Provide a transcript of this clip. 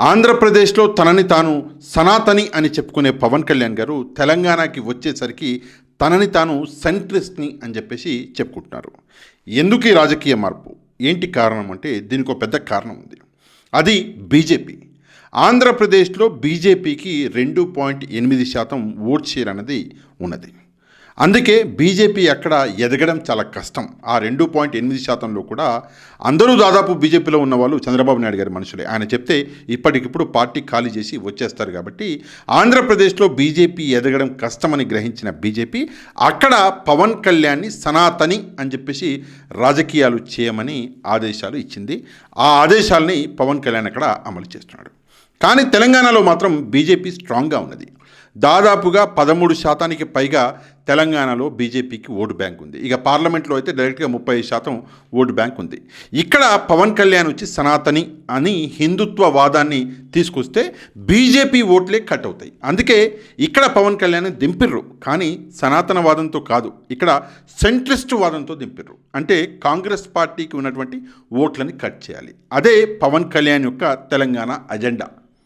ఆంధ్రప్రదేశ్లో తనని తాను సనాతని అని చెప్పుకునే పవన్ కళ్యాణ్ గారు తెలంగాణకి వచ్చేసరికి తనని తాను సెంట్రిస్ట్ని అని చెప్పేసి చెప్పుకుంటున్నారు. ఎందుకు ఈ రాజకీయ మార్పు? ఏంటి కారణం అంటే దీనికి ఒక పెద్ద కారణం ఉంది. అది బీజేపీ. ఆంధ్రప్రదేశ్లో బీజేపీకి 2.8% ఓట్ షేర్ అనేది ఉన్నది. అందుకే బీజేపీ అక్కడ ఎదగడం చాలా కష్టం. ఆ 2.8%లో కూడా అందరూ దాదాపు బీజేపీలో ఉన్నవాళ్ళు చంద్రబాబు నాయుడు గారి మనుషులే. ఆయన చెప్తే ఇప్పటికిప్పుడు పార్టీ ఖాళీ చేసి వచ్చేస్తారు. కాబట్టి ఆంధ్రప్రదేశ్లో బీజేపీ ఎదగడం కష్టమని గ్రహించిన బీజేపీ అక్కడ పవన్ కళ్యాణ్ని సనాతని అని చెప్పేసి రాజకీయాలు చేయమని ఆదేశాలు ఇచ్చింది. ఆ ఆదేశాలని పవన్ కళ్యాణ్ అక్కడ అమలు చేస్తున్నాడు. కానీ తెలంగాణలో మాత్రం బీజేపీ స్ట్రాంగ్గా ఉన్నది. దాదాపుగా 13% పైగా తెలంగాణలో బీజేపీకి ఓటు బ్యాంక్ ఉంది. ఇక పార్లమెంట్లో అయితే డైరెక్ట్గా 30% ఓటు బ్యాంక్ ఉంది. ఇక్కడ పవన్ కళ్యాణ్ వచ్చి సనాతని అని హిందుత్వవాదాన్ని తీసుకొస్తే బీజేపీ ఓట్లే కట్ అవుతాయి. అందుకే ఇక్కడ పవన్ కళ్యాణ్ దింపిర్రు, కానీ సనాతనవాదంతో కాదు, ఇక్కడ సెంట్రిస్ట్ వాదంతో దింపిర్రు. అంటే కాంగ్రెస్ పార్టీకి ఉన్నటువంటి ఓట్లని కట్ చేయాలి. అదే పవన్ కళ్యాణ్ యొక్క తెలంగాణ అజెండా.